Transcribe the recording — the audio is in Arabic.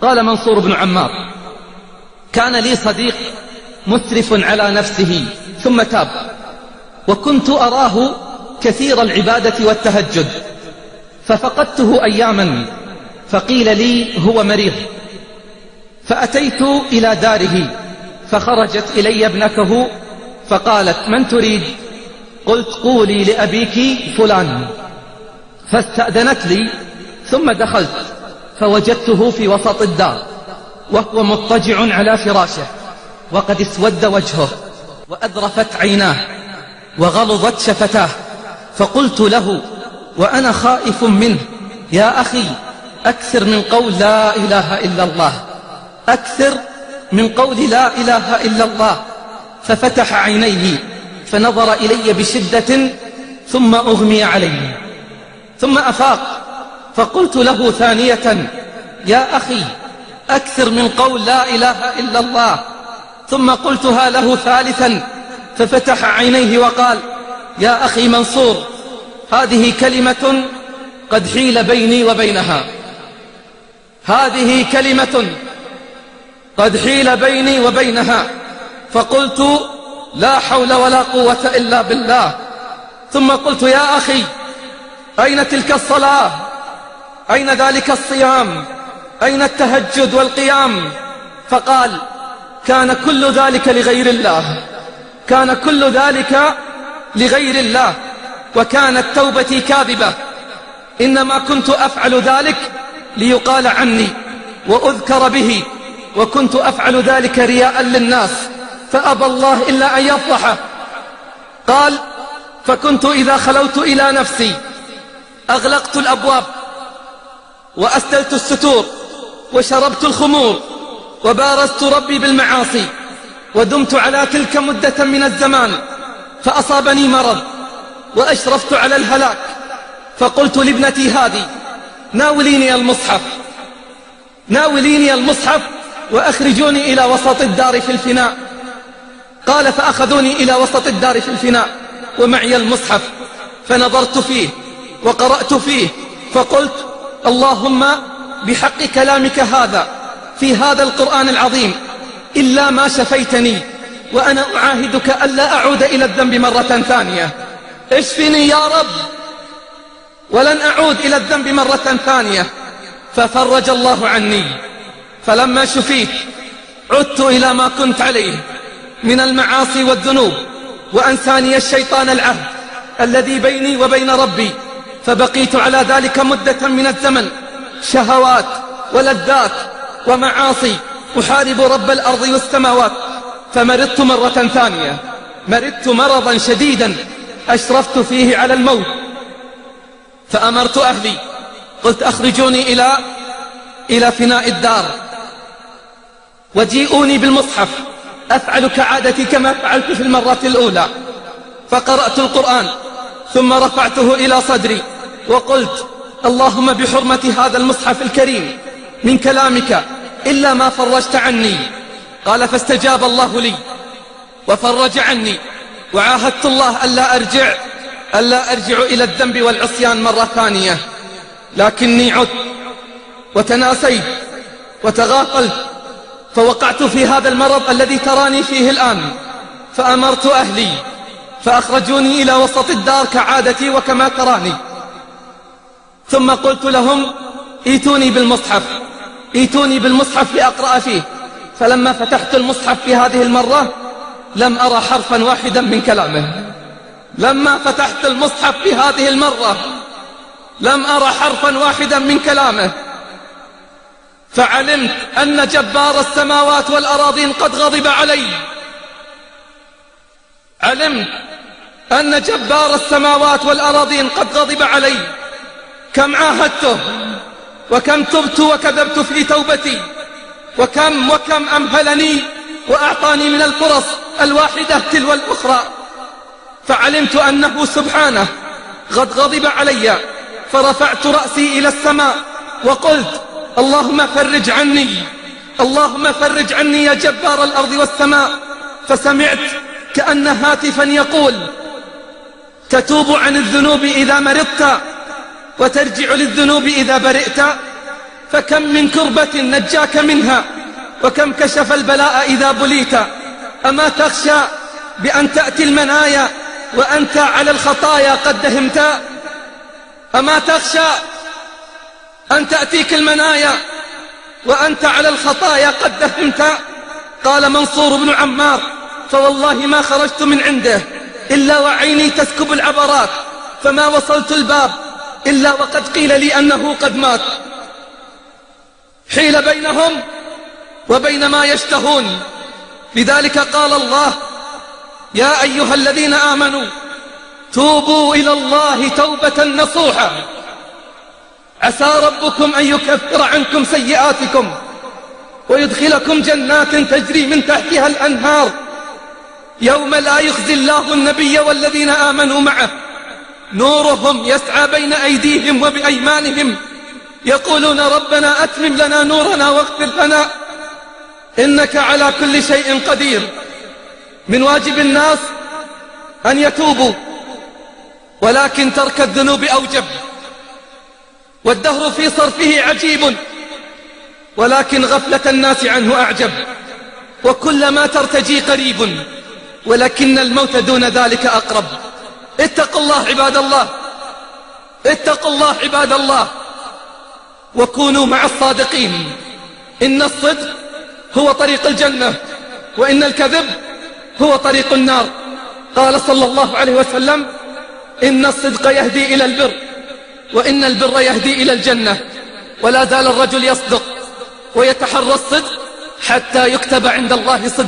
قال منصور بن عمار: كان لي صديق مسرف على نفسه ثم تاب، وكنت أراه كثير العبادة والتهجد، ففقدته أياما، فقيل لي هو مريض، فأتيت إلى داره، فخرجت إلي ابنته فقالت: من تريد؟ قلت: قولي لأبيك فلان. فاستأذنت لي، ثم دخلت فوجدته في وسط الدار وهو مضطجع على فراشه، وقد اسود وجهه وأذرفت عيناه وغلظت شفتاه، فقلت له وأنا خائف منه: يا أخي، أكثر من قول لا إله إلا الله، أكثر من قول لا إله إلا الله. ففتح عينيه فنظر إلي بشدة، ثم أغمي عليه، ثم أفاق، فقلت له ثانية: يا أخي، أكثر من قول لا إله إلا الله. ثم قلتها له ثالثا، ففتح عينيه وقال: يا أخي منصور، هذه كلمة قد حيل بيني وبينها، هذه كلمة قد حيل بيني وبينها. فقلت: لا حول ولا قوة إلا بالله. ثم قلت: يا أخي، أين تلك الصلاة؟ أين ذلك الصيام؟ أين التهجد والقيام؟ فقال: كان كل ذلك لغير الله، كان كل ذلك لغير الله، وكانت توبتي كاذبة، إنما كنت أفعل ذلك ليقال عني وأذكر به، وكنت أفعل ذلك رياء للناس، فأبى الله إلا أن يفضحه. قال: فكنت إذا خلوت إلى نفسي أغلقت الأبواب وأسدلت الستور وشربت الخمور وبارزت ربي بالمعاصي، ودمت على تلك مدة من الزمان، فأصابني مرض وأشرفت على الهلاك، فقلت لابنتي هذه: ناوليني المصحف، ناوليني المصحف وأخرجوني إلى وسط الدار في الفناء. قال: فأخذوني إلى وسط الدار في الفناء ومعي المصحف، فنظرت فيه وقرأت فيه، فقلت: اللهم بحق كلامك هذا في هذا القرآن العظيم، إلا ما شفيتني، وأنا أعاهدك ألا أعود إلى الذنب مرة ثانية. اشفني يا رب، ولن أعود إلى الذنب مرة ثانية. ففرج الله عني، فلما شفيت عدت إلى ما كنت عليه من المعاصي والذنوب، وأنساني الشيطان العهد الذي بيني وبين ربي، فبقيت على ذلك مدة من الزمن، شهوات ولذات ومعاصي، أحارب رب الأرض والسماوات. فمرضت مرة ثانية، مرضت مرضا شديدا أشرفت فيه على الموت، فأمرت أهلي، قلت: أخرجوني إلى فناء الدار وجيئوني بالمصحف، أفعل كعادتي كما فعلت في المرة الأولى. فقرأت القرآن، ثم رفعته إلى صدري وقلت: اللهم بحرمة هذا المصحف الكريم من كلامك إلا ما فرجت عني. قال: فاستجاب الله لي وفرج عني، وعاهدت الله ألا أرجع إلى الذنب والعصيان مرة ثانية. لكني عدت وتناسيت وتغافلت، فوقعت في هذا المرض الذي تراني فيه الآن. فأمرت أهلي فأخرجوني إلى وسط الدار كعادتي وكما تراني، ثم قلت لهم: ائتوني بالمصحف، ائتوني بالمصحف لأقرأ فيه. فلما فتحت المصحف في هذه المرة لم أرى حرفا واحدا من كلامه. لما فتحت المصحف في هذه المرة لم أرى حرفا واحدا من كلامه، فعلمت أن جبار السماوات والأراضين قد غضب علي. علمت أن جبار السماوات والأراضين قد غضب علي. كم عاهدته، وكم تبت وكذبت في توبتي، وكم أمهلني وأعطاني من الفرص الواحدة تلو الأخرى. فعلمت أنه سبحانه قد غضب علي، فرفعت رأسي إلى السماء وقلت: اللهم فرج عني، اللهم فرج عني يا جبار الأرض والسماء. فسمعت كأن هاتفا يقول: تتوب عن الذنوب إذا مرضت، وترجع للذنوب إذا برئت. فكم من كربة نجاك منها وكم كشف البلاء إذا بليت. أما تخشى بأن تأتي المنايا وأنت على الخطايا قد دهمت؟ أما تخشى أن تأتيك المنايا وأنت على الخطايا قد دهمت؟ قال منصور بن عمار: فوالله ما خرجت من عنده إلا وعيني تسكب العبرات، فما وصلت الباب إلا وقد قيل لي أنه قد مات. حيل بينهم وبين ما يشتهون. لذلك قال الله: يا أيها الذين آمنوا توبوا إلى الله توبة نصوحا عسى ربكم أن يكفر عنكم سيئاتكم ويدخلكم جنات تجري من تحتها الأنهار يوم لا يخزي الله النبي والذين آمنوا معه نورهم يسعى بين أيديهم وبأيمانهم يقولون ربنا أتمم لنا نورنا واغفر لنا إنك على كل شيء قدير. من واجب الناس أن يتوبوا، ولكن ترك الذنوب أوجب. والدهر في صرفه عجيب، ولكن غفلة الناس عنه أعجب. وكل ما ترتجي قريب، ولكن الموت دون ذلك أقرب. اتقوا الله عباد الله، اتقوا الله عباد الله، وكونوا مع الصادقين. إن الصدق هو طريق الجنة، وإن الكذب هو طريق النار. قال صلى الله عليه وسلم: إن الصدق يهدي إلى البر، وإن البر يهدي إلى الجنة. ولا زال الرجل يصدق ويتحرى الصدق حتى يكتب عند الله صدق.